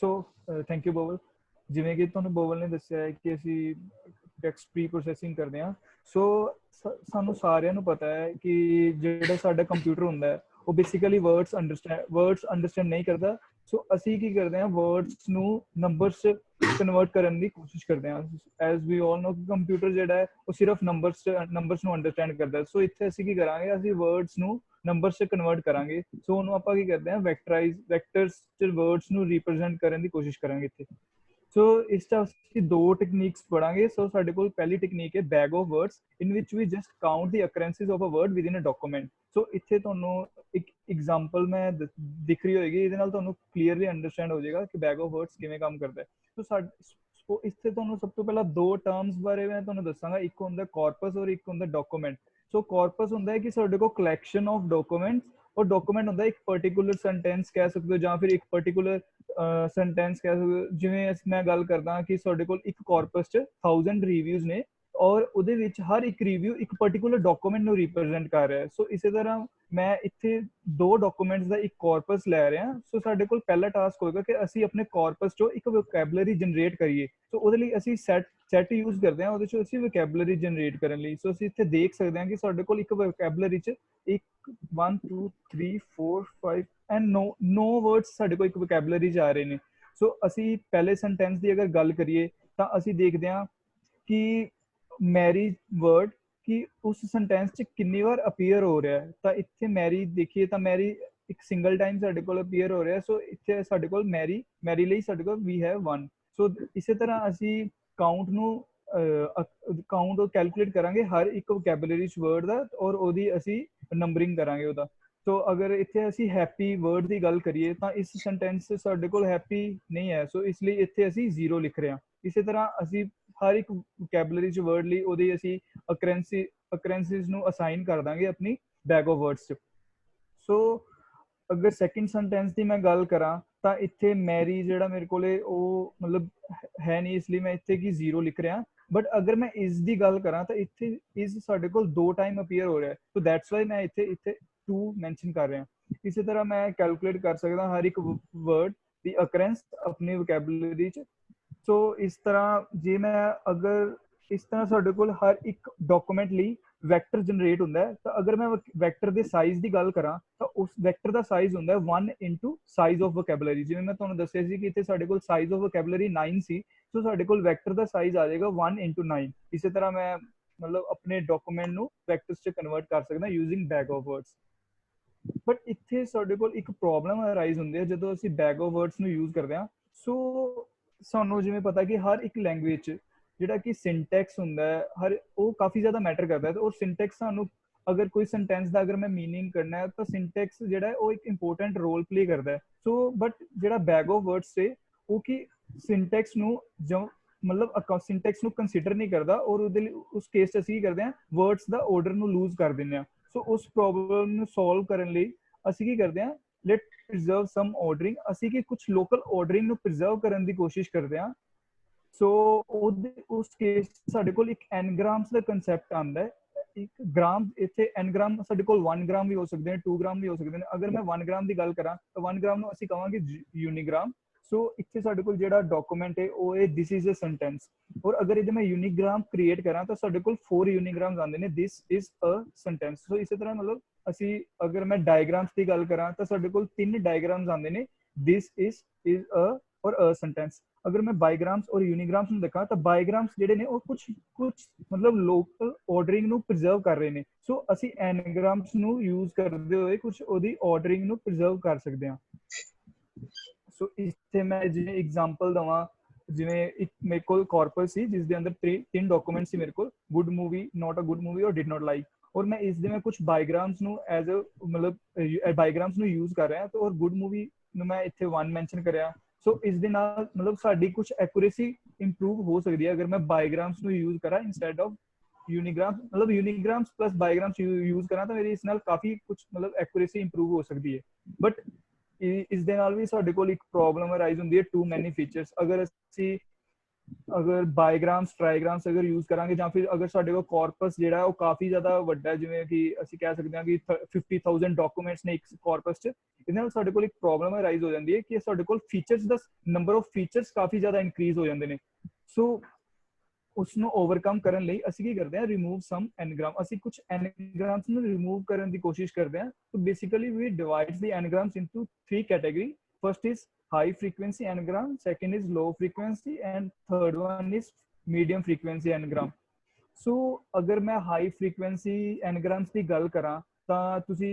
So thank you ਬੋਵਲ। ਜਿਵੇਂ ਕਿ ਤੁਹਾਨੂੰ ਬੋਵਲ ਨੇ ਦੱਸਿਆ ਹੈ ਕਿ ਅਸੀਂ ਟੈਕਸਟ ਪ੍ਰੀ ਪ੍ਰੋਸੈਸਿੰਗ ਕਰਦੇ ਹਾਂ। ਸੋ ਸਾਨੂੰ ਸਾਰਿਆਂ ਨੂੰ ਪਤਾ ਹੈ ਕਿ ਜਿਹੜਾ ਸਾਡਾ ਕੰਪਿਊਟਰ ਹੁੰਦਾ ਹੈ ਉਹ ਬੇਸਿਕਲੀ ਵਰਡਸ ਅੰਡਰਸਟੈਂਡ ਨਹੀਂ ਕਰਦਾ। ਸੋ ਅਸੀਂ ਕੀ ਕਰਦੇ ਹਾਂ, ਵਰਡਸ ਨੂੰ ਨੰਬਰਸ 'ਚ ਕਨਵਰਟ ਕਰਨ ਦੀ ਕੋਸ਼ਿਸ਼ ਕਰਦੇ ਹਾਂ। ਐਜ਼ ਵੀ ਆਲ ਨੋ, ਕੰਪਿਊਟਰ ਜਿਹੜਾ ਹੈ ਉਹ ਸਿਰਫ ਨੰਬਰਸ ਨੂੰ ਅੰਡਰਸਟੈਂਡ ਕਰਦਾ। ਸੋ ਇੱਥੇ ਅਸੀਂ ਕੀ ਕਰਾਂਗੇ, ਅਸੀਂ ਵਰਡਸ ਨੂੰ ਨੰਬਰਸ 'ਚ ਕਨਵਰਟ ਕਰਾਂਗੇ। ਸੋ ਉਹਨੂੰ ਆਪਾਂ ਕੀ ਕਰਦੇ ਹਾਂ, ਵੈਕਟਰਸ 'ਚ ਵਰਡਸ ਨੂੰ ਰਿਪਰੈਜ਼ੈਂਟ ਕਰਨ ਦੀ ਕੋਸ਼ਿਸ਼ ਕਰਾਂਗੇ ਇੱਥੇ। ਸੋ ਇਸ 'ਚ ਅਸੀਂ ਦੋ ਟੈਕਨੀਕਸ ਪੜਾਂਗੇ। ਸੋ ਸਾਡੇ ਕੋਲ ਪਹਿਲੀ ਟੈਕਨੀਕ ਹੈ bag of words, in which we just count the occurrences of a word within a document. So ਇੱਥੇ ਤੁਹਾਨੂੰ ਇੱਕ ਐਗਜ਼ਾਮਪਲ ਮੈਂ ਦਿਖ ਰਹੀ ਹੋਏਗੀ, ਇਹਦੇ ਨਾਲ ਤੁਹਾਨੂੰ ਕਲੀਅਰਲੀ ਅੰਡਰਸਟੈਂਡ ਹੋ ਜਾਏਗਾ ਕਿ ਬੈਗ ਆਫ ਵਰਡਸ ਕਿਵੇਂ ਕੰਮ ਕਰਦਾ ਹੈ। ਸੋ ਇੱਥੇ ਤੁਹਾਨੂੰ ਸਭ ਤੋਂ ਪਹਿਲਾਂ ਦੋ ਟਰਮਸ ਬਾਰੇ ਮੈਂ ਤੁਹਾਨੂੰ ਦੱਸਾਂਗਾ, ਇੱਕ ਹੁੰਦਾ ਕਾਰਪਸ ਔਰ ਇੱਕ ਹੁੰਦਾ ਡਾਕੂਮੈਂਟ। ਸੋ ਕਾਰਪਸ ਹੁੰਦਾ ਹੈ ਕਿ ਸਾਡੇ ਕੋਲ ਕਲੈਕਸ਼ਨ ਆਫ ਡਾਕੂਮੈਂਟਸ, ਔਰ ਡਾਕੂਮੈਂਟ ਹੁੰਦਾ ਇੱਕ ਪਰਟੀਕੂਲਰ ਸੈਂਟੈਂਸ ਕਹਿ ਸਕਦੇ ਹੋ, ਜਾਂ ਫਿਰ ਇੱਕ ਪਰਟੀਕੂਲਰ ਸੈਂਟੈਂਸ ਕਹਿ ਸਕਦੇ ਹੋ। ਜਿਵੇਂ ਮੈਂ ਗੱਲ ਕਰਦਾ ਕਿ ਸਾਡੇ ਕੋਲ ਇੱਕ ਕਾਰਪਸ 'ਚ 1000 ਰਿਵਿਊਜ਼ ਨੇ, ਔਰ ਉਹਦੇ ਵਿੱਚ ਹਰ ਇੱਕ ਰਿਵਿਊ ਇੱਕ ਪਰਟੀਕੂਲਰ ਡਾਕੂਮੈਂਟ ਨੂੰ ਰਿਪਰੈਜ਼ੈਂਟ ਕਰ ਰਿਹਾ ਹੈ। ਸੋ ਇਸੇ ਤਰ੍ਹਾਂ ਮੈਂ ਇੱਥੇ ਦੋ ਡਾਕੂਮੈਂਟਸ ਦਾ ਇੱਕ ਕਾਰਪਸ ਲੈ ਰਿਹਾ। ਸੋ ਸਾਡੇ ਕੋਲ ਪਹਿਲਾ ਟਾਸਕ ਹੋਏਗਾ ਕਿ ਅਸੀਂ ਆਪਣੇ ਕਾਰਪਸ 'ਚੋਂ ਇੱਕ ਵੋਕੈਬਲਰੀ ਜਨਰੇਟ ਕਰੀਏ। ਸੋ ਉਹਦੇ ਲਈ ਅਸੀਂ ਸੈਟ ਯੂਜ਼ ਕਰਦੇ ਹਾਂ, ਉਹਦੇ 'ਚੋਂ ਅਸੀਂ ਵੋਕੈਬਲਰੀ ਜਨਰੇਟ ਕਰਨ ਲਈ। ਸੋ ਅਸੀਂ ਇੱਥੇ ਦੇਖ ਸਕਦੇ ਹਾਂ ਕਿ ਸਾਡੇ ਕੋਲ ਇੱਕ ਵੋਕੈਬਲਰੀ 'ਚ 1 2 3 4 5 ਐਂਡ 9 ਵਰਡਸ ਸਾਡੇ ਕੋਲ ਇੱਕ ਵੋਕੈਬਲਰੀ 'ਚ ਆ ਰਹੇ ਨੇ। ਸੋ ਅਸੀਂ ਪਹਿਲੇ ਸੈਂਟੈਂਸ ਦੀ ਅਗਰ ਗੱਲ ਕਰੀਏ ਤਾਂ ਅਸੀਂ ਦੇਖਦੇ ਹਾਂ ਕਿ ਮੈਰੀ ਵਰਡ ਕਿ ਉਸ ਸੈਂਟੈਂਸ 'ਚ ਕਿੰਨੀ ਵਾਰ ਅਪੀਅਰ ਹੋ ਰਿਹਾ ਹੈ। ਤਾਂ ਇੱਥੇ ਮੈਰੀ ਦੇਖੀਏ ਤਾਂ ਮੈਰੀ ਇੱਕ ਸਿੰਗਲ ਟਾਈਮ ਸਾਡੇ ਕੋਲ ਅਪੀਅਰ ਹੋ ਰਿਹਾ। ਸੋ ਇੱਥੇ ਸਾਡੇ ਕੋਲ ਮੈਰੀ ਲਈ ਸਾਡੇ ਕੋਲ ਵੀ ਹੈਵ 1। ਸੋ ਇਸੇ ਤਰ੍ਹਾਂ ਅਸੀਂ ਕਾਊਂਟ ਕੈਲਕੂਲੇਟ ਕਰਾਂਗੇ ਹਰ ਇੱਕ ਵੋਕੈਬਲਰੀ 'ਚ ਵਰਡ ਦਾ, ਔਰ ਉਹਦੀ ਅਸੀਂ ਨੰਬਰਿੰਗ ਕਰਾਂਗੇ ਉਹਦਾ। ਸੋ ਅਗਰ ਇੱਥੇ ਅਸੀਂ ਹੈਪੀ ਵਰਡ ਦੀ ਗੱਲ ਕਰੀਏ ਤਾਂ ਇਸ ਸੈਂਟੈਂਸ 'ਚ ਸਾਡੇ ਕੋਲ ਹੈਪੀ ਨਹੀਂ ਹੈ। ਸੋ ਇਸ ਲਈ ਇੱਥੇ ਅਸੀਂ 0 ਲਿਖ ਰਹੇ ਹਾਂ। ਇਸੇ ਤਰ੍ਹਾਂ ਅਸੀਂ ਹਰ ਇੱਕ ਵੋਕੈਬਲਰੀ 'ਚ ਵਰਡ ਲਈ ਉਹਦੀ ਅਸੀਂ ਅਕਰੈਂਸਿਸ ਨੂੰ ਅਸਾਈਨ ਕਰ ਦਾਂਗੇ ਆਪਣੀ ਬੈਗ ਆਫ ਵਰਡਸ 'ਚ। ਸੋ ਅਗਰ ਸੈਕਿੰਡ ਸੈਂਟੈਂਸ ਦੀ ਮੈਂ ਗੱਲ ਕਰਾਂ ਤਾਂ ਇੱਥੇ ਮੈਰੀ ਜਿਹੜਾ ਮੇਰੇ ਕੋਲੇ ਉਹ ਮਤਲਬ ਹੈ ਨਹੀਂ, ਇਸ ਲਈ ਮੈਂ ਇੱਥੇ ਕੀ 0 ਲਿਖ ਰਿਹਾ। ਬਟ ਅਗਰ ਮੈਂ ਇਸ ਦੀ ਗੱਲ ਕਰਾਂ ਤਾਂ ਇੱਥੇ ਇਸ ਸਾਡੇ ਕੋਲ 2 ਟਾਈਮ ਅਪੀਅਰ ਹੋ ਰਿਹਾ। ਸੋ ਦੈਟਸ ਵਾਈ ਮੈਂ ਇੱਥੇ 2 ਮੈਂਸ਼ਨ ਕਰ ਰਿਹਾ। ਇਸੇ ਤਰ੍ਹਾਂ ਮੈਂ ਕੈਲਕੂਲੇਟ ਕਰ ਸਕਦਾ ਹਰ ਇੱਕ ਵਰਡ ਦੀ ਅਕਰੈਂਸ ਆਪਣੀ ਵੋਕੈਬਲਰੀ 'ਚ। ਸੋ ਇਸ ਤਰ੍ਹਾਂ ਜੇ ਮੈਂ ਅਗਰ ਇਸ ਤਰ੍ਹਾਂ ਸਾਡੇ ਕੋਲ ਹਰ ਇੱਕ ਡਾਕੂਮੈਂਟ ਲਈ ਵੈਕਟਰ ਜਨਰੇਟ ਹੁੰਦਾ ਹੈ। ਤਾਂ ਅਗਰ ਮੈਂ ਵੈਕਟਰ ਦੇ ਸਾਈਜ਼ ਦੀ ਗੱਲ ਕਰਾਂ ਤਾਂ ਉਸ ਵੈਕਟਰ ਦਾ ਸਾਈਜ਼ ਹੁੰਦਾ 1 ਇਨਟੂ ਸਾਈਜ਼ ਆਫ ਵੋਕੈਬਲਰੀ। ਜਿਵੇਂ ਮੈਂ ਤੁਹਾਨੂੰ ਦੱਸਿਆ ਸੀ ਕਿ ਇੱਥੇ ਸਾਡੇ ਕੋਲ ਸਾਈਜ਼ ਆਫ ਵੋਕੈਬਲਰੀ 9 ਸੀ। ਸੋ ਸਾਡੇ ਕੋਲ ਵੈਕਟਰ ਦਾ ਸਾਈਜ਼ ਆ ਜਾਏਗਾ 1 ਇਨਟੂ 9। ਇਸੇ ਤਰ੍ਹਾਂ ਮੈਂ ਮਤਲਬ ਆਪਣੇ ਡਾਕੂਮੈਂਟ ਨੂੰ ਵੈਕਟਰਸ 'ਚ ਕਨਵਰਟ ਕਰ ਸਕਦਾ using bag of words. But ਇੱਥੇ ਸਾਡੇ ਕੋਲ ਇੱਕ ਪ੍ਰੋਬਲਮ ਅਰਾਈਜ਼ ਹੁੰਦੀ ਹੈ ਜਦੋਂ ਅਸੀਂ ਬੈਗ ਆਫ ਵਰਡਸ ਨੂੰ ਯੂਜ਼ ਕਰਦੇ ਹਾਂ। ਸੋ ਸਾਨੂੰ ਜਿਵੇਂ ਪਤਾ ਕਿ ਹਰ ਇੱਕ ਲੈਂਗੁਏਜ 'ਚ ਜਿਹੜਾ ਕਿ ਸਿੰਟੈਕਸ ਹੁੰਦਾ ਹੈ ਉਹ ਕਾਫੀ ਜ਼ਿਆਦਾ ਮੈਟਰ ਕਰਦਾ ਹੈ। ਔਰ ਸਿੰਟੈਕਸ ਸਾਨੂੰ ਅਗਰ ਕੋਈ ਸੈਂਟੈਂਸ ਦਾ ਅਗਰ ਮੈਂ ਮੀਨਿੰਗ ਕਰਨਾ ਹੈ ਤਾਂ ਸਿੰਟੈਕਸ ਜਿਹੜਾ ਹੈ ਉਹ ਇੱਕ ਇੰਪੋਰਟੈਂਟ ਰੋਲ ਪਲੇ ਕਰਦਾ ਹੈ। ਸੋ ਬਟ ਜਿਹੜਾ ਬੈਗ ਆਫ ਵਰਡਸ ਸੇ ਉਹ ਕਿ ਸਿੰਟੈਕਸ ਨੂੰ ਮਤਲਬ ਸਿੰਟੈਕਸ ਨੂੰ ਕੰਸੀਡਰ ਨਹੀਂ ਕਰਦਾ, ਔਰ ਉਹਦੇ ਲਈ ਉਸ ਕੇਸ 'ਚ ਅਸੀਂ ਕੀ ਕਰਦੇ ਹਾਂ, ਵਰਡਸ ਦਾ ਆਰਡਰ ਨੂੰ ਲੂਜ਼ ਕਰ ਦਿੰਦੇ ਹਾਂ। ਸੋ ਉਸ ਪ੍ਰੋਬਲਮ ਨੂੰ ਸੋਲਵ ਕਰਨ ਲਈ ਅਸੀਂ ਕੀ ਕਰਦੇ ਹਾਂ, ਲੈਟ ਪ੍ਰੀਜ਼ਰਵ ਸਮ ਆਰਡਰਿੰਗ। ਅਸੀਂ ਕੀ ਕੁਝ ਲੋਕਲ ਆਰਡਰਿੰਗ ਨੂੰ ਪ੍ਰੀਜ਼ਰਵ ਕਰਨ ਦੀ ਕੋਸ਼ਿਸ਼ ਕਰਦੇ ਹਾਂ। ਸੋ ਉਸ ਕੇਸ ਸਾਡੇ ਕੋਲ ਇੱਕ ਐਨਗ੍ਰਾਮਸ ਦਾ ਕੰਸੈਪਟ ਆਉਂਦਾ ਹੈ। ਇੱਕ ਗ੍ਰਾਮ ਇੱਥੇ ਐਨਗ੍ਰਾਮ ਸਾਡੇ ਕੋਲ 1 ਗ੍ਰਾਮ ਵੀ ਹੋ ਸਕਦੇ ਨੇ, 2 ਗ੍ਰਾਮ ਵੀ ਹੋ ਸਕਦੇ ਨੇ। ਅਗਰ ਮੈਂ 1 ਗ੍ਰਾਮ ਦੀ ਗੱਲ ਕਰਾਂ ਤਾਂ 1 ਗ੍ਰਾਮ ਨੂੰ ਅਸੀਂ ਕਹਾਂਗੇ ਯੂਨੀਗ੍ਰਾਮ। ਸੋ ਇੱਥੇ ਸਾਡੇ ਕੋਲ ਜਿਹੜਾ ਡਾਕੂਮੈਂਟ ਹੈ ਉਹ ਹੈ ਦਿਸ ਇਜ਼ ਅ ਸੈਂਟੈਂਸ। ਔਰ ਅਗਰ ਇਹਦੇ ਮੈਂ ਯੂਨੀਗ੍ਰਾਮ ਕ੍ਰੀਏਟ ਕਰਾਂ ਤਾਂ ਸਾਡੇ ਕੋਲ 4 ਯੂਨੀਗ੍ਰਾਮਸ ਆਉਂਦੇ ਨੇ, ਦਿਸ ਇਜ਼ ਅ ਸੈਂਟੈਂਸ। ਸੋ ਇਸੇ ਤਰ੍ਹਾਂ ਮਤਲਬ ਅਸੀਂ ਅਗਰ ਮੈਂ ਡਾਇਗ੍ਰਾਮਸ ਦੀ ਗੱਲ ਕਰਾਂ ਤਾਂ ਸਾਡੇ ਕੋਲ 3 ਡਾਇਗ੍ਰਾਮਸ ਆਉਂਦੇ ਨੇ, ਦਿਸ ਇਜ਼ ਅ ਔਰ ਅ ਸੈਂਟੈਂਸ। ਅਗਰ ਮੈਂ ਬਾਈਗ੍ਰਾਮਸ ਔਰ ਯੂਨੀਗ੍ਰਾਮਸ ਨੂੰ ਦੇਖਾਂ ਤਾਂ ਬਾਈਗ੍ਰਾਮਸ ਜਿਹੜੇ ਨੇ ਉਹ ਕੁਝ ਮਤਲਬ ਲੋਕਲ ਆਰਡਰਿੰਗ ਨੂੰ ਪ੍ਰੀਜ਼ਰਵ ਕਰ ਰਹੇ ਨੇ। ਸੋ ਅਸੀਂ ਐਨਗ੍ਰਾਮਸ ਨੂੰ ਯੂਜ਼ ਕਰਦੇ ਹੋਏ ਕੁਝ ਉਹਦੀ ਆਰਡਰਿੰਗ ਨੂੰ ਪ੍ਰੀਜ਼ਰਵ ਕਰ ਸਕਦੇ ਹਾਂ। ਸੋ ਇੱਥੇ ਮੈਂ ਜਿਵੇਂ ਐਗਜ਼ਾਮਪਲ ਦਵਾਂ, ਜਿਵੇਂ ਇੱਕ ਮੇਰੇ ਕੋਲ ਕਾਰਪਸ ਸੀ ਜਿਸ ਦੇ ਅੰਦਰ 3 ਡਾਕੂਮੈਂਟ ਸੀ ਮੇਰੇ ਕੋਲ, good movie, not a good movie ਔਰ ਡਿਡ ਨਾਟ ਲਾਈਕ। ਔਰ ਮੈਂ ਇਸ ਦੇ ਮੈਂ ਕੁਝ ਬਾਈਗ੍ਰਾਮਸ ਨੂੰ ਐਜ਼ ਮਤਲਬ ਬਾਈਗ੍ਰਾਮਸ ਨੂੰ ਯੂਜ਼ ਕਰ ਰਿਹਾ। ਤਾਂ ਔਰ ਗੁੱਡ ਮੂਵੀ ਨੂੰ ਮੈਂ ਇੱਥੇ 1 ਮੈਂਸ਼ਨ ਕਰਿਆ। ਸੋ ਇਸ ਦੇ ਨਾਲ ਮਤਲਬ ਸਾਡੀ ਕੁਝ ਐਕੂਰੇਸੀ ਇੰਪਰੂਵ ਹੋ ਸਕਦੀ ਹੈ ਅਗਰ ਮੈਂ ਬਾਈਗ੍ਰਾਮਸ ਨੂੰ ਯੂਜ਼ ਕਰਾਂ ਇੰਸਟੈਡ ਆਫ ਯੂਨੀਗ੍ਰਾਮਸ। ਮਤਲਬ ਯੂਨੀਗ੍ਰਾਮਸ ਪਲਸ ਬਾਈਗ੍ਰਾਮਸ ਯੂਜ਼ ਕਰਾਂ ਤਾਂ ਮੇਰੀ ਇਸ ਨਾਲ ਕਾਫੀ ਕੁਝ ਮਤਲਬ ਐਕੂਰੇਸੀ ਇੰਪਰੂਵ ਹੋ ਸਕਦੀ ਹੈ। ਬਟ ਇਸ ਦੇ ਨਾਲ ਵੀ ਸਾਡੇ ਕੋਲ ਇੱਕ ਪ੍ਰੋਬਲਮ ਅਰਾਈਜ਼ ਹੁੰਦੀ ਹੈ, ਟੂ ਮੈਨੀ ਫੀਚਰਸ। ਅਗਰ ਅਸੀਂ ਅਗਰ ਬਾਇਗ੍ਰਾਮਸ ਟ੍ਰਾਈਗ੍ਰਾਮਸ ਅਗਰ ਯੂਜ਼ ਕਰਾਂਗੇ ਜਾਂ ਫਿਰ ਅਗਰ ਸਾਡੇ ਕੋਲ ਕਾਰਪਸ ਜਿਹੜਾ ਉਹ ਕਾਫੀ ਜ਼ਿਆਦਾ ਵੱਡਾ ਹੈ, ਜਿਵੇਂ ਕਿ ਅਸੀਂ ਕਹਿ ਸਕਦੇ ਹਾਂ ਕਿ 50,000 ਡਾਕੂਮੈਂਟਸ ਨੇ ਇੱਕ ਕਾਰਪਸ 'ਚ, ਇਹਦੇ ਨਾਲ ਸਾਡੇ ਕੋਲ ਇੱਕ ਪ੍ਰੋਬਲਮ ਅਰਾਈਜ਼ ਹੋ ਜਾਂਦੀ ਹੈ ਕਿ ਸਾਡੇ ਕੋਲ ਫੀਚਰਸ ਦਾ ਨੰਬਰ ਆਫ ਫੀਚਰਸ ਕਾਫੀ ਜ਼ਿਆਦਾ ਇਨਕਰੀਜ਼ ਹੋ ਜਾਂਦੇ ਨੇ। ਸੋ ਉਸ ਨੂੰ ਓਵਰਕਮ ਕਰਨ ਲਈ ਅਸੀਂ ਕੀ ਕਰਦੇ ਹਾਂ, ਰਿਮੂਵ ਸਮ ਐਨਗ੍ਰਾਮ, ਅਸੀਂ ਕੁਝ ਐਨਗ੍ਰਾਮਸ ਨੂੰ ਰਿਮੂਵ ਕਰਨ ਦੀ ਕੋਸ਼ਿਸ਼ ਕਰਦੇ ਹਾਂ। So basically we divide the n-grams into 3 category. First is high frequency anagram, second is low frequency, and third one is medium frequency anagram. So अगर मैं high frequency anagrams ਦੀ ਗੱਲ ਕਰਾਂ ਤਾਂ ਤੁਸੀਂ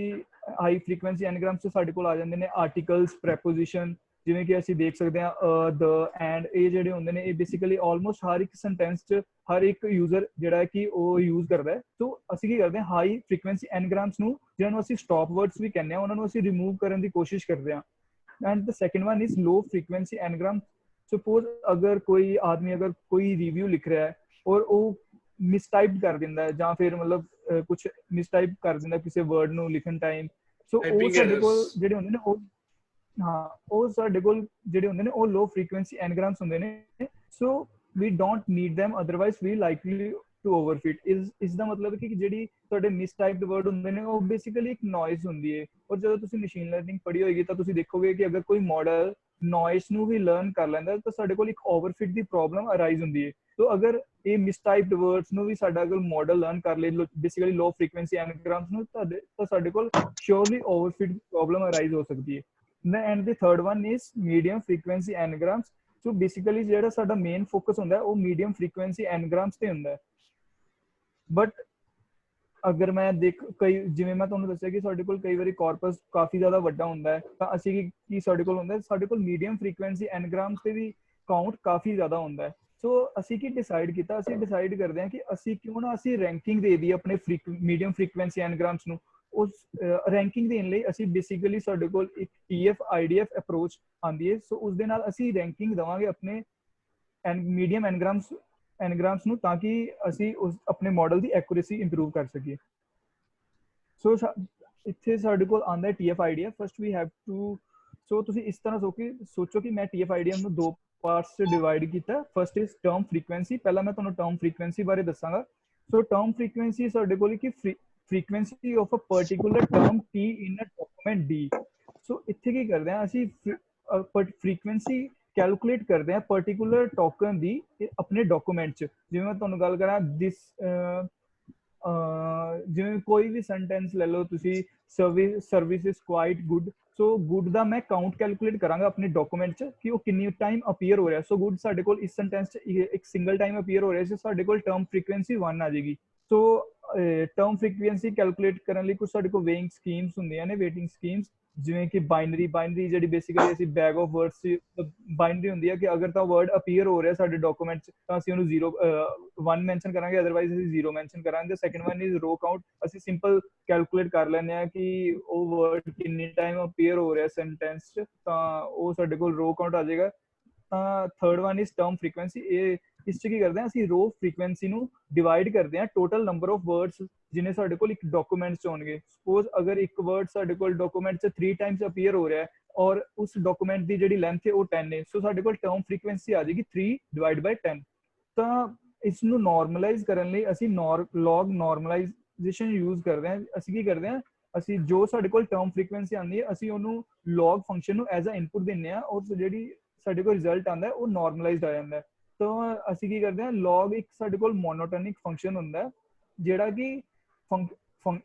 high frequency anagrams ਤੋਂ ਸਾਡੇ ਕੋਲ ਆ ਜਾਂਦੇ ਨੇ articles, preposition, ਜਿਵੇਂ ਕਿ ਅਸੀਂ ਦੇਖ ਸਕਦੇ ਹਾਂ the and, ਇਹ ਜਿਹੜੇ ਹੁੰਦੇ ਨੇ ਇਹ ਬੇਸਿਕਲੀ ਆਲਮੋਸਟ ਹਰ ਇੱਕ ਸੈਂਟੈਂਸ 'ਚ ਹਰ ਇੱਕ ਯੂਜ਼ਰ ਜਿਹੜਾ ਹੈ ਕਿ ਉਹ ਯੂਜ਼ ਕਰਦਾ ਹੈ। ਸੋ ਅਸੀਂ ਕੀ ਕਰਦੇ ਹਾਂ, ਹਾਈ ਫ੍ਰੀਕੁਐਂਸੀ ਐਨਗ੍ਰਾਮਸ ਨੂੰ, ਜਿਹਨਾਂ ਨੂੰ ਅਸੀਂ ਸਟਾਪ ਵਰਡਸ ਵੀ ਕਹਿੰਦੇ ਹਾਂ, ਉਹਨਾਂ ਨੂੰ ਅਸੀਂ ਰਿਮੂਵ ਕਰਨ ਦੀ ਕੋਸ਼ਿਸ਼ ਕਰਦੇ ਹਾਂ। And the second one is low frequency anagram. Suppose अगर कोई आदमी अगर कोई रिव्यू लिख रहा है और वो मिसटाइप कर दिंदा है ਜਾਂ ਫਿਰ ਮਤਲਬ ਕੁਝ ਮਿਸਟਾਈਪ ਕਰ ਦਿੰਦਾ ਕਿਸੇ ਵਰਡ ਨੂੰ ਲਿਖਣ ਟਾਈਮ, ਸੋ ਉਹ ਸਾਡੇ ਕੋਲ ਜਿਹੜੇ ਹੁੰਦੇ ਨੇ ਉਹ ਹਾਂ ਉਹ ਸਾਡੇ ਕੋਲ ਜਿਹੜੇ ਹੁੰਦੇ ਨੇ ਉਹ low frequency anagrams ਹੁੰਦੇ ਨੇ। so we don't need them, otherwise we likely to overfit। ਇਸ ਦਾ ਮਤਲਬ ਕਿ ਜਿਹੜੀ ਤੁਹਾਡੇ ਮਿਸਟਾਈਪਡ ਵਰਡ ਹੁੰਦੇ ਨੇ ਉਹ ਬੇਸਿਕਲੀ ਇੱਕ ਨੋਇਜ਼ ਹੁੰਦੀ ਹੈ। ਔਰ ਜਦੋਂ ਤੁਸੀਂ ਮਸ਼ੀਨ ਲਰਨਿੰਗ ਪੜ੍ਹੀ ਹੋਏਗੀ ਤਾਂ ਤੁਸੀਂ ਦੇਖੋਗੇ ਕਿ ਅਗਰ ਕੋਈ ਮਾਡਲ ਨੋਇਜ਼ ਨੂੰ ਵੀ ਲਰਨ ਕਰ ਲੈਂਦਾ ਤਾਂ ਸਾਡੇ ਕੋਲ ਇੱਕ ਓਵਰਫਿਟ ਦੀ ਪ੍ਰੋਬਲਮ ਅਰਾਈਜ਼ ਹੁੰਦੀ ਹੈ। ਸੋ ਅਗਰ ਇਹ ਮਿਸਟਾਈਪਡ ਵਰਡਸ ਨੂੰ ਵੀ ਸਾਡਾ ਅਗਰ ਮਾਡਲ ਲਰਨ ਕਰ ਲੇ ਬੇਸਿਕਲੀ ਲੋ ਫ੍ਰੀਕੁਐਂਸੀ ਐਨਗ੍ਰਾਮਸ ਨੂੰ, ਤਾਂ ਸਾਡੇ ਕੋਲ surely overfit the problem arise ਹੋ ਸਕਦੀ ਹੈ। And the third one is medium frequency n-grams. So basically ਜਿਹੜਾ ਸਾਡਾ ਮੇਨ ਫੋਕਸ ਹੁੰਦਾ ਉਹ ਮੀਡੀਅਮ ਫ੍ਰੀਕੁਐਂਸੀ ਐਨਗ੍ਰਾਮਸ ਤੇ ਹੁੰਦਾ ਹੈ। ਬਟ ਅਗਰ ਮੈਂ ਕਈ ਜਿਵੇਂ ਮੈਂ ਤੁਹਾਨੂੰ ਦੱਸਿਆ ਕਿ ਸਾਡੇ ਕੋਲ ਕਈ ਵਾਰੀ ਕਾਰਪਸ ਕਾਫੀ ਜ਼ਿਆਦਾ ਵੱਡਾ ਹੁੰਦਾ ਹੈ, ਤਾਂ ਅਸੀਂ ਕੀ ਸਾਡੇ ਕੋਲ ਹੁੰਦਾ, ਸਾਡੇ ਕੋਲ ਮੀਡੀਅਮ ਫ੍ਰੀਕੁਐਂਸੀ ਐਨਗ੍ਰਾਮਸ ਤੇ ਵੀ ਕਾਊਂਟ ਕਾਫੀ ਜ਼ਿਆਦਾ ਹੁੰਦਾ ਹੈ। ਸੋ ਅਸੀਂ ਕੀ ਡਿਸਾਈਡ ਕੀਤਾ, ਅਸੀਂ ਡਿਸਾਈਡ ਕਰਦੇ ਹਾਂ ਕਿ ਅਸੀਂ ਕਿਉਂ ਨਾ ਅਸੀਂ ਰੈਂਕਿੰਗ ਦੇ ਦਈਏ ਆਪਣੇ ਮੀਡੀਅਮ ਫ੍ਰੀਕੁਐਂਸੀ ਐਨਗ੍ਰਾਮਸ ਨੂੰ। ਉਸ ਰੈਂਕਿੰਗ ਦੇਣ ਲਈ ਅਸੀਂ ਬੇਸਿਕਲੀ ਸਾਡੇ ਕੋਲ ਇੱਕ TF IDF ਅਪਰੋਚ ਆਉਂਦੀ ਹੈ। ਸੋ ਉਸ ਦੇ ਨਾਲ ਅਸੀਂ ਰੈਂਕਿੰਗ ਦੇਵਾਂਗੇ ਆਪਣੇ ਮੀਡੀਅਮ ਐਨਗ੍ਰਾਮਸ ਨੂੰ, ਤਾਂ ਕਿ ਅਸੀਂ ਉਸ ਆਪਣੇ ਮਾਡਲ ਦੀ ਐਕੂਰੇਸੀ ਇੰਪਰੂਵ ਕਰ ਸਕੀਏ। ਸੋ ਇੱਥੇ ਸਾਡੇ ਕੋਲ ਆਉਂਦਾ ਹੈ TF IDF। First we have to, so ਤੁਸੀਂ ਇਸ ਤਰ੍ਹਾਂ ਸੋਚੋ ਕਿ ਮੈਂ TF IDF ਨੂੰ ਦੋ ਪਾਰਟਸ 'ਚ ਡਿਵਾਈਡ ਕੀਤਾ। First is term frequency. ਪਹਿਲਾਂ ਮੈਂ ਤੁਹਾਨੂੰ ਟਰਮ ਫ੍ਰੀਕੁਐਂਸੀ ਬਾਰੇ ਦੱਸਾਂਗਾ। ਸੋ ਟਰਮ ਫ੍ਰੀਕੁਐਂਸੀ ਸਾਡੇ ਕੋਲ ਕਿ frequency of a particular term T in a document D। ਸੋ ਇੱਥੇ ਕੀ ਕਰਦੇ ਹਾਂ ਅਸੀਂ, ਫ੍ਰੀਕੁਐਂਸੀ ਕੈਲਕੂਲੇਟ ਕਰਦੇ ਹਾਂ ਪਾਰਟਿਕੂਲਰ ਟੋਕਨ ਦੀ ਆਪਣੇ ਡਾਕੂਮੈਂਟ 'ਚ। ਜਿਵੇਂ ਮੈਂ ਤੁਹਾਨੂੰ ਗੱਲ ਕਰਾਂ ਜਿਵੇਂ ਕੋਈ ਵੀ ਸੈਂਟੈਂਸ ਲੈ ਲਓ ਤੁਸੀਂ, service is quite good. So good ਦਾ ਮੈਂ ਕਾਊਂਟ ਕੈਲਕੂਲੇਟ ਕਰਾਂਗਾ ਆਪਣੇ ਡਾਕੂਮੈਂਟ 'ਚ ਕਿ ਉਹ ਕਿੰਨੀ ਟਾਈਮ ਅਪੀਅਰ ਹੋ ਰਿਹਾ। ਸੋ ਗੁੱਡ ਸਾਡੇ ਕੋਲ ਇਸ ਸੈਂਟੈਂਸ 'ਚ ਇੱਕ ਸਿੰਗਲ ਟਾਈਮ ਅਪੀਅਰ ਹੋ ਰਿਹਾ ਸੀ, ਸਾਡੇ ਕੋਲ ਟਰਮ ਫ੍ਰੀਕੁਐਂਸੀ 1 ਆ ਜਾਏਗੀ। ਸੋ ਟਰਮ ਫ੍ਰੀਕੁਐਂਸੀ ਕੈਲਕੂਲੇਟ ਕਰਨ ਲਈ ਕੁਝ ਸਾਡੇ ਕੋਲ ਵੇਇੰਗ ਸਕੀਮਸ ਹੁੰਦੀਆਂ ਨੇ, ਵੇਟਿੰਗ ਸਕੀਮਸ, ਜਿਵੇਂ ਕਿ ਬਾਈਨਰੀ ਜਿਹੜੀ ਬੇਸਿਕਲੀ ਅਸੀਂ ਬੈਗ ਆਫ ਵਰਡਸ ਬਾਈਨਰੀ ਹੁੰਦੀ ਹੈ ਕਿ ਅਗਰ ਤਾਂ ਵਰਡ ਅਪੀਅਰ ਹੋ ਰਿਹਾ ਸਾਡੇ ਡਾਕੂਮੈਂਟ 'ਚ ਤਾਂ ਅਸੀਂ ਉਹਨੂੰ 1 ਮੈਂਸ਼ਨ ਕਰਾਂਗੇ, ਅਦਰਵਾਈਜ਼ ਅਸੀਂ 0 ਮੈਂਸ਼ਨ ਕਰਾਂਗੇ। ਸੈਕੰਡ ਵਨ ਇਜ਼ ਰੋ ਕਾਊਂਟ। ਅਸੀਂ ਸਿੰਪਲ ਕੈਲਕੂਲੇਟ ਕਰ ਲੈਂਦੇ ਹਾਂ ਕਿ ਉਹ ਵਰਡ ਕਿੰਨੀ ਟਾਈਮ ਅਪੀਅਰ ਹੋ ਰਿਹਾ ਸੈਂਟੈਂਸ 'ਚ, ਤਾਂ ਉਹ ਸਾਡੇ ਕੋਲ ਰੋ ਕਾਊਂਟ ਆ ਜਾਏਗਾ। ਤਾਂ third one is term frequency. ਇਹ ਇਸ 'ਚ ਕੀ ਕਰਦੇ ਹਾਂ ਅਸੀਂ, ਰੋ ਫ੍ਰੀਕੁਐਂਸੀ ਨੂੰ ਡਿਵਾਈਡ ਕਰਦੇ ਹਾਂ ਟੋਟਲ ਨੰਬਰ ਆਫ ਵਰਡਸ ਜਿਨੇ ਸਾਡੇ ਕੋਲ ਇੱਕ ਡਾਕੂਮੈਂਟ 'ਚ ਹੋਣਗੇ। ਸਪੋਜ਼ ਅਗਰ ਇੱਕ ਵਰਡ ਸਾਡੇ ਕੋਲ ਡਾਕੂਮੈਂਟ 'ਚ 3 ਟਾਈਮਸ ਅਪੀਅਰ ਹੋ ਰਿਹਾ ਹੈ ਔਰ ਉਸ ਡਾਕੂਮੈਂਟ ਦੀ ਜਿਹੜੀ ਲੈਂਥ ਹੈ ਉਹ 10 ਹੈ, ਸੋ ਸਾਡੇ ਕੋਲ ਟਰਮ ਫ੍ਰੀਕੁਐਂਸੀ ਆ ਜਾਏਗੀ 3/10। ਤਾਂ ਇਸ ਨੂੰ ਨਾਰਮਲਾਈਜ਼ ਕਰਨ ਲਈ ਅਸੀਂ ਲੌਗ ਨਾਰਮਲਾਈਜੇਸ਼ਨ ਯੂਜ਼ ਕਰਦੇ ਹਾਂ। ਅਸੀਂ ਕੀ ਕਰਦੇ ਹਾਂ, ਅਸੀਂ ਜੋ ਸਾਡੇ ਕੋਲ ਟਰਮ ਫ੍ਰੀਕੁਐਂਸੀ ਆਉਂਦੀ ਹੈ ਅਸੀਂ ਉਹਨੂੰ ਲੌਗ ਫੰਕਸ਼ਨ ਨੂੰ ਐਜ਼ ਅ ਇਨਪੁਟ ਦਿੰਦੇ ਹਾਂ ਔਰ ਜਿਹੜੀ ਸਾਡੇ ਕੋਲ ਰਿਜ਼ਲਟ ਆਉਂਦਾ ਉਹ ਨਾਰਮਲਾਈਜ਼ਡ ਆ ਜਾਂਦਾ ਹੈ। ਤਾਂ ਅਸੀਂ ਕੀ ਕਰਦੇ ਹਾਂ, ਲੌਗ ਇੱਕ ਸਾਡੇ ਕੋਲ ਮੋਨੋਟੋਨਿਕ ਫੰਕਸ਼ਨ ਹੁੰਦਾ ਜਿਹੜਾ ਕਿ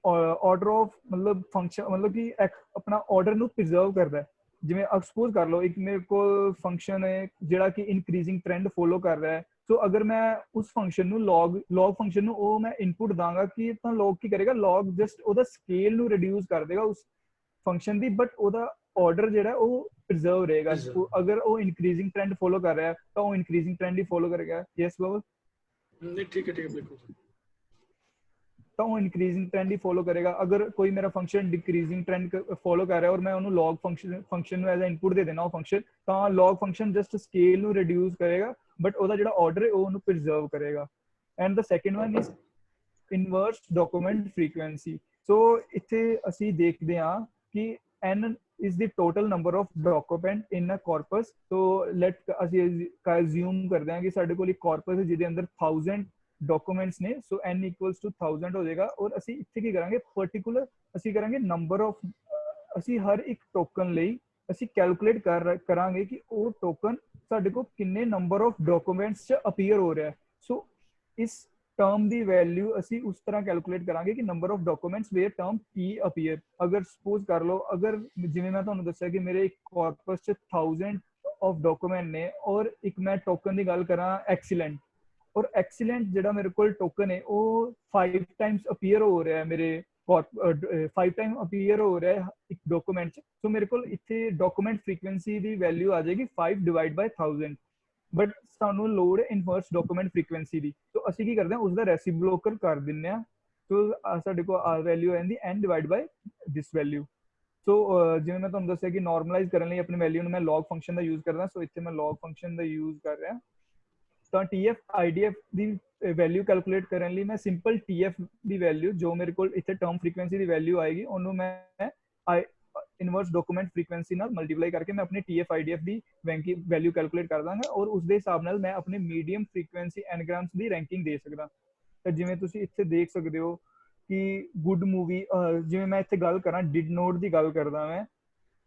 ਆਰਡਰ ਆਫ ਮਤਲਬ ਫੰਕਸ਼ਨ ਮਤਲਬ ਕਿ ਆਪਣਾ ਆਰਡਰ ਨੂੰ ਪ੍ਰੀਜ਼ਰਵ ਕਰਦਾ। ਜਿਵੇਂ ਐਕਸਪੋਜ਼ ਕਰ ਲਓ ਇੱਕ ਮੇਰੇ ਕੋਲ ਫੰਕਸ਼ਨ ਹੈ ਜਿਹੜਾ ਕਿ ਇਨਕਰੀਜ਼ਿੰਗ ਟ੍ਰੈਂਡ ਫੋਲੋ ਕਰ ਰਿਹਾ ਹੈ। ਸੋ ਅਗਰ ਮੈਂ ਉਸ ਫੰਕਸ਼ਨ ਨੂੰ ਲੌਗ ਫੰਕਸ਼ਨ ਨੂੰ ਉਹ ਮੈਂ ਇਨਪੁਟ ਦਾਂਗਾ ਕਿ ਤਾਂ ਲੌਗ ਕੀ ਕਰੇਗਾ, ਲੌਗ ਜਸਟ ਉਹਦਾ ਸਕੇਲ ਨੂੰ ਰਿਡਿਊਸ ਕਰ ਦੇਗਾ ਉਸ ਫੰਕਸ਼ਨ ਦੀ, ਬਟ ਉਹਦਾ ਆਰਡਰ ਜਿਹੜਾ ਉਹ ਪ੍ਰੀਜ਼ਰਵ ਰਹੇਗਾ। ਅਗਰ ਉਹ ਇਨਕਰੀਜ਼ਿੰਗ ਟ੍ਰੈਂਡ ਫੋਲੋ ਕਰ ਰਿਹਾ ਤਾਂ ਉਹ ਇਨਕਰੀਜ਼ਿੰਗ ਟ੍ਰੈਂਡ ਹੀ ਫੋਲੋ ਕਰੇਗਾ। ਯੈਸ ਬਾਬਾ? ਨਹੀਂ ਠੀਕ ਹੈ ਬਿਲਕੁਲ। ਤਾਂ ਉਹ ਇਨਕਰੀਜ਼ਿੰਗ ਟ੍ਰੈਂਡ ਹੀ ਫੋਲੋ ਕਰੇਗਾ। ਅਗਰ ਕੋਈ ਮੇਰਾ ਫੰਕਸ਼ਨ ਡਿਕਰੀਜ਼ਿੰਗ ਟ੍ਰੈਂਡ ਫੋਲੋ ਕਰ ਰਿਹਾ ਔਰ ਮੈਂ ਉਹਨੂੰ ਲੌਗ ਫੰਕਸ਼ਨ ਨੂੰ ਐਜ਼ ਅ ਇਨਪੁਟ ਦੇ ਦੇਣਾ ਉਹ ਫੰਕਸ਼ਨ, ਤਾਂ ਲੌਗ ਫੰਕਸ਼ਨ ਜਸਟ ਸਕੇਲ ਨੂੰ ਰਿਡਿਊਸ ਕਰੇਗਾ ਬਟ ਉਹਦਾ ਜਿਹੜਾ ਆਰਡਰ ਹੈ ਉਹ ਉਹਨੂੰ ਪ੍ਰੀਜ਼ਰਵ ਕਰੇਗਾ। And the second one is inverse document frequency. So ਇੱਥੇ ਅਸੀਂ ਦੇਖਦੇ ਹਾਂ ਕਿ is the total number of document in a corpus. So let ਅਸੀਂ assume ਕਰਦੇ ਹਾਂ ਕਿ ਸਾਡੇ ਕੋਲ ਇੱਕ corpus ਹੈ ਜਿਹਦੇ ਅੰਦਰ 1000 ਡਾਕੂਮੈਂਟਸ ਨੇ, ਸੋ n equals to 1000 ਹੋ ਜਾਏਗਾ। ਔਰ ਅਸੀਂ ਇੱਥੇ ਕੀ ਕਰਾਂਗੇ, ਪਾਰਟਿਕੂਲਰ ਅਸੀਂ ਕਰਾਂਗੇ ਨੰਬਰ ਆਫ, ਅਸੀਂ ਹਰ ਇੱਕ ਟੋਕਨ ਲਈ ਅਸੀਂ ਕੈਲਕੂਲੇਟ ਕਰਾਂਗੇ ਕਿ ਉਹ ਟੋਕਨ ਸਾਡੇ ਕੋਲ ਕਿੰਨੇ ਨੰਬਰ ਆਫ ਡਾਕੂਮੈਂਟਸ 'ਚ ਅਪੀਅਰ ਹੋ ਰਿਹਾ ਹੈ। ਸੋ ਇਸ ਟਰਮ ਦੀ ਵੈਲਿਊ ਅਸੀਂ ਉਸ ਤਰ੍ਹਾਂ ਕੈਲਕੂਲੇਟ ਕਰਾਂਗੇ ਕਿ number of documents where term T appear. ਅਗਰ ਸਪੋਜ਼ ਕਰ ਲਓ, ਅਗਰ ਜਿਵੇਂ ਮੈਂ ਤੁਹਾਨੂੰ ਦੱਸਿਆ ਕਿ ਮੇਰੇ ਇੱਕ ਕਾਰਪਸ 'ਚ 1000 ਆਫ ਡਾਕੂਮੈਂਟ ਨੇ, ਔਰ ਇੱਕ ਮੈਂ ਟੋਕਨ ਦੀ ਗੱਲ ਕਰਾਂ ਐਕਸੀਲੈਂਟ, ਔਰ ਐਕਸੀਲੈਂਟ ਜਿਹੜਾ ਮੇਰੇ ਕੋਲ ਟੋਕਨ ਹੈ ਉਹ 5 ਟਾਈਮਸ ਅਪੀਅਰ ਹੋ ਰਿਹਾ ਹੈ ਮੇਰੇ 5 ਟਾਈਮ ਅਪੀਅਰ ਹੋ ਰਿਹਾ ਹੈ ਇੱਕ ਡਾਕੂਮੈਂਟ 'ਚ। ਸੋ ਮੇਰੇ ਕੋਲ ਇੱਥੇ ਡਾਕੂਮੈਂਟ ਫ੍ਰੀਕੁਐਂਸੀ ਦੀ ਵੈਲਿਊ ਆ ਜਾਏਗੀ 5 ਡਿਵਾਈਡ ਬਾਈ 1000। ਬਟ ਸਾਨੂੰ ਲੋੜ ਹੈ ਇਨਵਰਸ ਡਾਕੂਮੈਂਟ ਫ੍ਰੀਕੁਐਂਸੀ ਦੀ, ਸੋ ਅਸੀਂ ਕੀ ਕਰਦੇ ਹਾਂ ਉਸਦਾ ਰੈਸੀਪਰੋਕਲ ਕਰ ਦਿੰਦੇ ਹਾਂ। ਸੋ ਸਾਡੇ ਕੋਲ ਆ ਵੈਲਿਊ ਆਉਂਦੀ n divide by this value. So ਜਿਵੇਂ ਮੈਂ ਤੁਹਾਨੂੰ ਦੱਸਿਆ ਕਿ ਨਾਰਮਲਾਈਜ਼ ਕਰਨ ਲਈ ਆਪਣੀ ਵੈਲਿਊ ਨੂੰ ਮੈਂ log ਫੰਕਸ਼ਨ ਦਾ ਯੂਜ਼ ਕਰਦਾ, ਸੋ ਇੱਥੇ ਮੈਂ log ਫੰਕਸ਼ਨ ਦਾ ਯੂਜ਼ ਕਰ ਰਿਹਾ। ਤਾਂ TF IDF ਦੀ ਵੈਲਿਊ ਕੈਲਕੂਲੇਟ ਕਰਨ ਲਈ ਮੈਂ ਸਿੰਪਲ TF ਦੀ ਵੈਲਿਊ ਜੋ ਮੇਰੇ ਕੋਲ ਇੱਥੇ ਟਰਮ ਫ੍ਰੀਕੁਐਂਸੀ ਦੀ ਵੈਲਿਊ ਆਏਗੀ ਉਹਨੂੰ ਮੈਂ ਇਨਵਰਸ ਡਾਕੂਮੈਂਟ ਫ੍ਰੀਕੁਐਂਸੀ ਨਾਲ ਮਲਟੀਪਲਾਈ ਕਰਕੇ ਮੈਂ ਆਪਣੀ TF IDF ਦੀ ਵੈਲਿਊ ਕੈਲਕੂਲੇਟ ਕਰ ਦਾਂਗਾ, ਔਰ ਉਸ ਦੇ ਹਿਸਾਬ ਨਾਲ ਮੈਂ ਆਪਣੇ ਮੀਡੀਅਮ ਫ੍ਰੀਕੁਐਂਸੀ ਐਨਗ੍ਰਾਮਸ ਦੀ ਰੈਂਕਿੰਗ ਦੇ ਸਕਦਾ। ਤਾਂ ਜਿਵੇਂ ਤੁਸੀਂ ਇੱਥੇ ਦੇਖ ਸਕਦੇ ਹੋ ਕਿ ਗੁੱਡ ਮੂਵੀ, ਜਿਵੇਂ ਮੈਂ ਇੱਥੇ ਗੱਲ ਕਰਾਂ ਡਿਡ ਨੋਟ ਦੀ ਗੱਲ ਕਰਦਾ ਮੈਂ,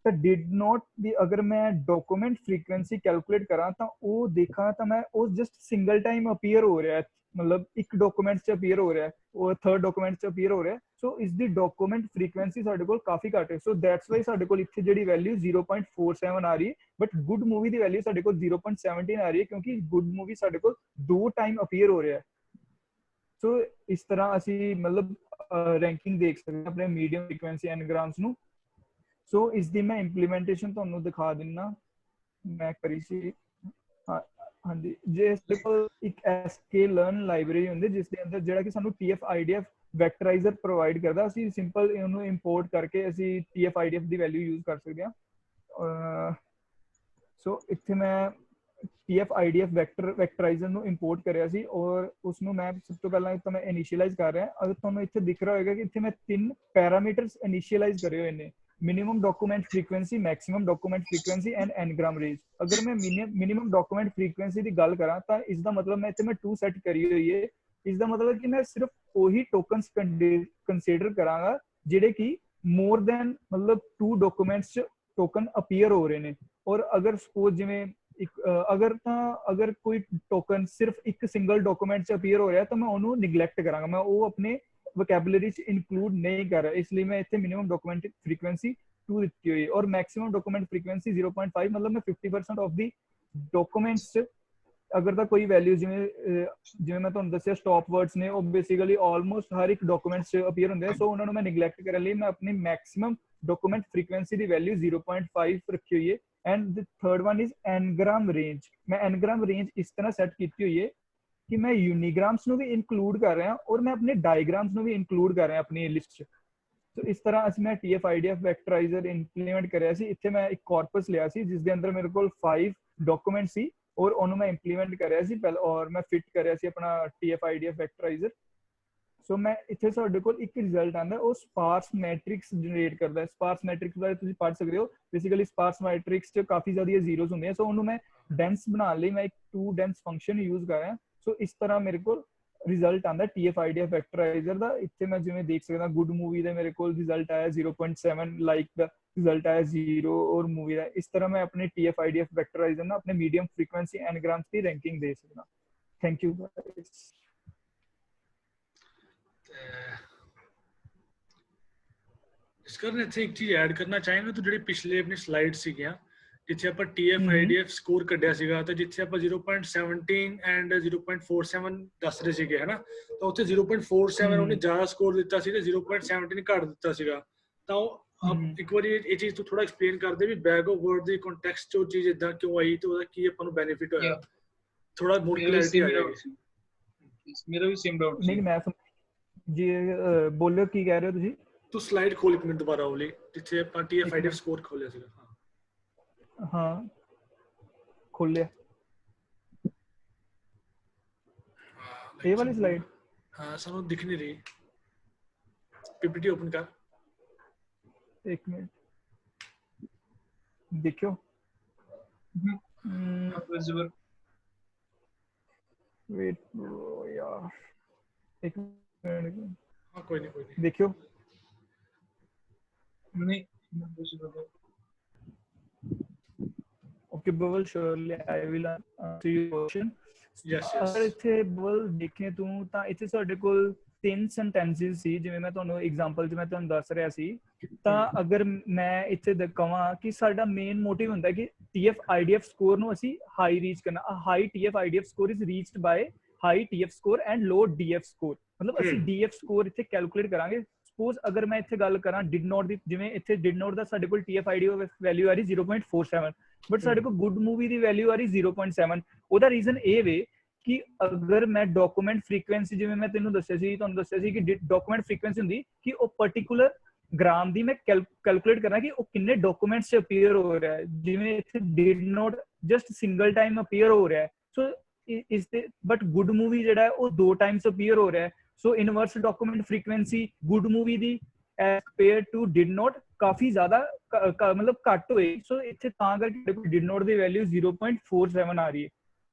ਤਾਂ ਡਿਡ ਨੋਟ ਦੀ ਅਗਰ ਮੈਂ ਡਾਕੂਮੈਂਟ ਫ੍ਰੀਕੁਐਂਸੀ ਕੈਲਕੂਲੇਟ ਕਰਾਂ ਤਾਂ ਉਹ ਦੇਖਾਂ ਤਾਂ ਮੈਂ ਉਹ ਜਸਟ ਸਿੰਗਲ ਟਾਈਮ ਅਪੀਅਰ ਹੋ ਰਿਹਾ ਹੈ, ਮਤਲਬ ਇੱਕ ਡਾਕੂਮੈਂਟ 'ਚ ਅਪੀਅਰ ਹੋ ਰਿਹਾ ਹੈ, ਉਹ ਥਰਡ ਡਾਕੂਮੈਂਟ 'ਚ ਅਪੀਅਰ ਹੋ ਰਿਹਾ। ਸੋ ਇਸ ਦੀ ਡਾਕੂਮੈਂਟ ਫ੍ਰੀਕੁਐਂਸੀ ਸਾਡੇ ਕੋਲ ਕਾਫੀ ਘੱਟ ਹੈ, ਸੋ ਦੈਟਸ ਵਾਈ ਸਾਡੇ ਕੋਲ ਇੱਥੇ ਜਿਹੜੀ ਵੈਲਿਊ 0.47 ਆ ਰਹੀ ਹੈ, but good movie the value ਸਾਡੇ ਕੋਲ 0.17 ਆ ਰਹੀ ਹੈ, ਕਿਉਂਕਿ ਗੁੱਡ ਮੂਵੀ ਸਾਡੇ ਕੋਲ 2 ਟਾਈਮ ਅਪੀਅਰ ਹੋ ਰਿਹਾ ਹੈ। ਸੋ ਇਸ ਤਰ੍ਹਾਂ ਅਸੀਂ ਮਤਲਬ ਰੈਂਕਿੰਗ ਦੇਖ ਸਕਦੇ ਹਾਂ ਆਪਣੇ ਮੀਡੀਅਮ ਫ੍ਰੀਕੁਐਂਸੀ ਐਨਗ੍ਰਾਮਸ ਨੂੰ। ਸੋ ਇਸ ਦੀ ਮੈਂ ਇੰਪਲੀਮੈਂਟੇਸ਼ਨ ਤੁਹਾਨੂੰ ਦਿਖਾ ਦਿੰਦਾ, ਮੈਂ ਕਰੀ ਸੀ। ਹਾਂਜੀ, ਜੇ ਸਾਡੇ ਕੋਲ ਇੱਕ SK ਲਰਨ ਲਾਇਬ੍ਰੇਰੀ ਹੁੰਦੀ ਜਿਸ ਦੇ ਅੰਦਰ ਜਿਹੜਾ ਕਿ ਸਾਨੂੰ TF IDF ਵੈਕਟਰਾਈਜ਼ਰ ਪ੍ਰੋਵਾਈਡ ਕਰਦਾ, ਅਸੀਂ ਸਿੰਪਲ ਇਹਨੂੰ ਇੰਪੋਰਟ ਕਰਕੇ ਅਸੀਂ TF IDF ਦੀ ਵੈਲਿਊ ਯੂਜ਼ ਕਰ ਸਕਦੇ ਹਾਂ। ਸੋ ਇੱਥੇ ਮੈਂ TF IDF ਵੈਕਟਰਾਈਜ਼ਰ ਨੂੰ ਇੰਪੋਰਟ ਕਰਿਆ ਸੀ, ਔਰ ਉਸਨੂੰ ਮੈਂ ਸਭ ਤੋਂ ਪਹਿਲਾਂ ਤਾਂ ਮੈਂ ਇਨੀਸ਼ੀਅਲਾਈਜ਼ ਕਰ ਰਿਹਾ। ਅਗਰ ਤੁਹਾਨੂੰ ਇੱਥੇ ਦਿਖ ਰਿਹਾ ਹੋਏਗਾ ਕਿ ਇੱਥੇ ਮੈਂ 3 ਪੈਰਾਮੀਟਰਸ ਇਨੀਸ਼ੀਅਲਾਈਜ਼ ਕਰੇ ਹੋਏ ਨੇ, minimum document frequency, maximum document frequency and n-gram range। अगर मैं minimum document frequency ਦੀ ਗੱਲ ਕਰਾਂ ਤਾਂ ਇਸ ਦਾ ਮਤਲਬ ਮੈਂ ਇੱਥੇ 2 ਸੈੱਟ ਕਰੀ ਹੋਈ ਹੈ। ਇਸ ਦਾ ਮਤਲਬ ਕਿ ਮੈਂ ਸਿਰਫ ਉਹੀ ਟੋਕਨਸ ਕੰਸੀਡਰ ਕਰਾਂਗਾ ਜਿਹੜੇ ਕਿ ਮੋਰ ਦੈਨ ਮਤਲਬ 2 ਡਾਕੂਮੈਂਟਸ 'ਚ ਟੋਕਨ ਅਪੀਅਰ ਹੋ ਰਹੇ ਨੇ। ਔਰ ਅਗਰ ਸਪੋਜ਼ ਜਿਵੇਂ ਅਗਰ ਕੋਈ ਟੋਕਨ ਸਿਰਫ ਇੱਕ ਸਿੰਗਲ ਡਾਕੂਮੈਂਟ 'ਚ ਅਪੀਅਰ ਹੋ ਰਿਹਾ ਤਾਂ ਮੈਂ ਉਹਨੂੰ ਨਿਗਲੈਕਟ ਕਰਾਂਗਾ, ਮੈਂ ਉਹ ਆਪਣੇ ਵੋਕੈਬਲਰੀ 'ਚ ਇਨਕਲੂਡ ਨਹੀਂ ਕਰ ਰਿਹਾ। ਇਸ ਲਈ ਮੈਂ ਇੱਥੇ ਮਿਨੀਮਮ ਡਾਕੂਮੈਂਟ ਫ੍ਰੀਕੁਐਂਸੀ 2 ਦਿੱਤੀ ਹੋਈ ਹੈ, ਔਰ ਮੈਕਸਿਮਮ ਡਾਕੂਮੈਂਟ ਫ੍ਰੀਕੁਐਂਸੀ 0.5, ਮਤਲਬ ਮੈਂ 50% ਆਫ ਦੀ ਡਾਕੂਮੈਂਟਸ 'ਚ ਅਗਰ ਤਾਂ ਕੋਈ ਵੈਲਿਊ ਜਿਵੇਂ ਮੈਂ ਤੁਹਾਨੂੰ ਦੱਸਿਆ ਸਟਾਪ ਵਰਡਸ ਨੇ, ਉਹ ਬੇਸਿਕਲੀ ਆਲਮੋਸਟ ਹਰ ਇੱਕ ਡਾਕੂਮੈਂਟਸ 'ਚ ਅਪੀਅਰ ਹੁੰਦੇ ਆ, ਸੋ ਉਹਨਾਂ ਨੂੰ ਮੈਂ ਨਿਗਲੈਕਟ ਕਰਨ ਲਈ ਮੈਂ ਆਪਣੀ ਮੈਕਸਿਮਮ ਡਾਕੂਮੈਂਟ ਫ੍ਰੀਕੁਐਂਸੀ ਦੀ ਵੈਲਿਊ 0.5 ਰੱਖੀ ਹੋਈ ਹੈ। And the third one is n-gram range. ਮੈਂ ਐਨਗ੍ਰਾਮ ਰੇਂਜ ਇਸ ਤਰ੍ਹਾਂ ਸੈੱਟ ਕੀਤੀ ਹੋਈ ਹੈ ਕਿ ਮੈਂ ਯੂਨੀਗ੍ਰਾਮਸ ਨੂੰ ਵੀ ਇਨਕਲੂਡ ਕਰ ਰਿਹਾ ਔਰ ਮੈਂ ਆਪਣੇ ਡਾਇਗ੍ਰਾਮਸ ਨੂੰ ਵੀ ਇਨਕਲੂਡ ਕਰ ਰਿਹਾ ਆਪਣੀ ਲਿਸਟ 'ਚ। ਸੋ ਇਸ ਤਰ੍ਹਾਂ ਅਸੀਂ ਮੈਂ TF IDF ਵੈਕਟਰਾਈਜ਼ਰ ਇੰਪਲੀਮੈਂਟ ਕਰਿਆ ਸੀ। ਇੱਥੇ ਮੈਂ ਇੱਕ ਕਾਰਪਸ ਲਿਆ ਸੀ ਜਿਸ ਦੇ ਅੰਦਰ ਮੇਰੇ ਕੋਲ 5 ਡਾਕੂਮੈਂਟ ਸੀ, ਔਰ ਉਹਨੂੰ ਮੈਂ ਇੰਪਲੀਮੈਂਟ ਕਰਿਆ ਸੀ ਪਹਿਲਾਂ, ਔਰ ਮੈਂ ਫਿਟ ਕਰਿਆ ਸੀ ਆਪਣਾ TF IDF ਵੈਕਟਰਾਈਜ਼ਰ। ਸੋ ਮੈਂ ਇੱਥੇ ਸਾਡੇ ਕੋਲ ਇੱਕ ਰਿਜ਼ਲਟ ਆਉਂਦਾ, ਉਹ ਸਪਾਰਸ ਮੈਟ੍ਰਿਕਸ ਜਨਰੇਟ ਕਰਦਾ ਹੈ। ਸਪਾਰਸ ਮੈਟ੍ਰਿਕਸ ਬਾਰੇ ਤੁਸੀਂ ਪੜ੍ਹ ਸਕਦੇ ਹੋ। ਬੇਸਿਕਲੀ ਸਪਾਰਸ ਮੈਟ੍ਰਿਕਸ 'ਚ ਕਾਫੀ ਜ਼ਿਆਦਾ ਜ਼ੀਰੋਜ਼ ਹੁੰਦੇ ਆ, ਸੋ ਉਹਨੂੰ ਮੈਂ ਡੈਂਸ ਬਣਾਉਣ ਲਈ ਮੈਂ ਇੱਕ 2 ਡੈਂਸ ਫੰਕਸ਼ਨ ਯੂਜ਼ ਕਰ ਰਿਹਾ। ਸੋ ਇਸ ਤਰ੍ਹਾਂ ਮੇਰੇ ਕੋਲ ਰਿਜ਼ਲਟ ਆਉਂਦਾ TF IDF ਵੈਕਟਰਾਈਜ਼ਰ ਦਾ। ਇੱਥੇ ਮੈਂ ਜਿਵੇਂ ਦੇਖ ਸਕਦਾ ਗੁੱਡ ਮੂਵੀ ਦਾ ਮੇਰੇ ਕੋਲ ਰਿਜ਼ਲਟ ਆਇਆ 0.7, ਲਾਈਕ ਦਾ ਰਿਜ਼ਲਟ ਆਇਆ 0, ਔਰ ਮੂਵੀ ਦਾ। ਇਸ ਤਰ੍ਹਾਂ ਮੈਂ ਆਪਣੇ TF IDF ਵੈਕਟਰਾਈਜ਼ਰ ਨਾਲ ਆਪਣੇ ਮੀਡੀਅਮ ਫ੍ਰੀਕੁਐਂਸੀ ਐਨਗ੍ਰਾਮਸ ਦੀ ਰੈਂਕਿੰਗ ਦੇ ਸਕਦਾ। Thank you guys. ਇਸ ਕਰਨ ਇੱਥੇ ਇੱਕ ਚੀਜ਼ ਐਡ ਕਰਨਾ ਚਾਹਾਂਗਾ, ਤਾਂ ਜਿਹੜੇ ਪਿਛਲੇ ਆਪਣੀ ਸਲਾਈਡ ਸੀਗੀਆਂ ਜਿੱਥੇ ਆਪਾਂ TF IDF ਸਕੋਰ ਕੱਢਿਆ ਸੀਗਾ, ਤਾਂ ਜਿੱਥੇ ਆਪਾਂ 0.17 ਐਂਡ 0.47 ਦੱਸ ਰਹੇ ਸੀਗੇ ਹਨਾ, ਤਾਂ ਉੱਥੇ 0.47 ਉਹਨੇ ਜ਼ਿਆਦਾ ਸਕੋਰ ਦਿੱਤਾ ਸੀ ਤੇ 0.17 ਘੱਟ ਦਿੱਤਾ ਸੀਗਾ। ਤਾਂ ਉਹ ਇੱਕ ਵਾਰੀ ਇਹ ਚੀਜ਼ ਤੋਂ ਥੋੜਾ ਐਕਸਪਲੇਨ ਕਰਦੇ ਵੀ bag of word the context 'ਚ ਉਹ ਚੀਜ਼ ਇਦਾਂ ਕਿਉਂ ਆਈ ਤੇ ਉਹਦਾ ਕੀ ਆਪਾਂ ਨੂੰ ਬੈਨੀਫਿਟ ਹੋਇਆ, ਥੋੜਾ ਮੋਰ ਕਲੈਰਿਟੀ ਆ ਜਾਏਗੀ। ਮੇਰਾ ਵੀ ਸੇਮ ਡਾਊਟ ਸੀ। ਨਹੀਂ ਮੈਂ ਜੀ ਬੋਲਿਓ ਕੀ ਕਹਿ ਰਹੇ ਹੋ ਤੁਸੀਂ? ਤੂੰ ਸਲਾਈਡ ਖੋਲ ਇੱਕ ਮਿੰਟ ਦੁਬਾਰਾ ਉਹ ਲਈ ਜਿੱਥੇ ਆਪਾਂ TF IDF ਸਕੋਰ ਖੋਲਿਆ ਸੀਗਾ। ਹਾਂ ਖੋਲਿਆ ਇਹ ਵਾਲੀ ਸਲਾਈਡ। ਹਾਂ ਸਾਨੂੰ ਦਿਖ ਨਹੀਂ ਰਹੀ, PPT ਓਪਨ ਕਰ ਇੱਕ ਮਿੰਟ। देखियो विजिबल वेट यार एक मिनट हाँ कोई नहीं देखियो नहीं visible okay Bubble surely I will answer your question yes ਅਗਰ ਇੱਥੇ Bubble ਦੇਖੇ ਤੂੰ ਤਾਂ ਇੱਥੇ ਸਾਡੇ ਕੋਲ 3 sentences ਸੀ ਜਿਵੇਂ ਮੈਂ ਤੁਹਾਨੂੰ ਐਗਜ਼ਾਮਪਲ 'ਚ ਮੈਂ ਤੁਹਾਨੂੰ ਦੱਸ ਰਿਹਾ ਸੀ ਤਾਂ ਅਗਰ ਮੈਂ ਇੱਥੇ ਕਹਾਂ ਕਿ ਸਾਡਾ ਮੇਨ ਮੋਟਿਵ ਹੁੰਦਾ ਕਿ TF IDF ਸਕੋਰ ਨੂੰ ਅਸੀਂ ਹਾਈ ਰੀਚ ਕਰਨਾ high TF IDF score is reached by high TF score and low DF score ਮਤਲਬ ਅਸੀਂ DF ਸਕੋਰ ਇੱਥੇ ਕੈਲਕੂਲੇਟ ਕਰਾਂਗੇ ਸਪੋਜ਼ ਅਗਰ ਮੈਂ ਇੱਥੇ ਗੱਲ ਕਰਾਂ ਡਿਡ ਨੋਟ ਦੀ ਜਿਵੇਂ ਇੱਥੇ ਡਿਡ ਨੋਟ ਦਾ ਸਾਡੇ ਕੋਲ TF IDF ਵੈਲਿਊ ਆ ਰਹੀ 0.47 ਬਟ ਸਾਡੇ ਕੋਲ ਗੁੱਡ ਮੂਵੀ ਦੀ ਵੈਲਿਊ ਆ ਰਹੀ 0.7 ਉਹਦਾ ਰੀਜ਼ਨ ਇਹ ਵੇ ਕਿ ਅਗਰ ਮੈਂ ਡਾਕੂਮੈਂਟ ਫ੍ਰੀਕੁਐਂਸੀ ਜਿਵੇਂ ਮੈਂ ਤੈਨੂੰ ਦੱਸਿਆ ਸੀ ਤੁਹਾਨੂੰ ਦੱਸਿਆ ਸੀ ਕਿ ਡਾਕੂਮੈਂਟ ਫ੍ਰੀਕੁਐਂਸੀ ਹੁੰਦੀ ਕਿ ਉਹ ਪਾਰਟਿਕੂਲਰ ਗ੍ਰਾਮ ਦੀ ਮੈਂ ਕੈਲਕੂਲੇਟ ਕਰਨਾ ਕਿ ਉਹ ਕਿੰਨੇ ਡਾਕੂਮੈਂਟਸ 'ਚ ਅਪੀਅਰ ਹੋ ਰਿਹਾ ਹੈ ਜਿਵੇਂ ਇੱਥੇ did note just single time appear ਹੋ ਰਿਹਾ ਹੈ ਸੋ ਇਸ ਦੇ ਬਟ ਗੁੱਡ ਮੂਵੀ ਜਿਹੜਾ ਹੈ ਉਹ 2 ਟਾਈਮਸ ਅਪੀਅਰ ਹੋ ਰਿਹਾ ਹੈ so inverse document frequency good movie ਦੀ as compare to did not ਕਾਫੀ ਜ਼ਿਆਦਾ ਮਤਲਬ ਘੱਟ ਹੋਏ ਸੋ ਇੱਥੇ ਤਾਂ ਕਰਕੇ ਡਿਡ ਨੋਟ ਦੀ ਵੈਲਿਊ 0.47 ਆ ਰਹੀ ਹੈ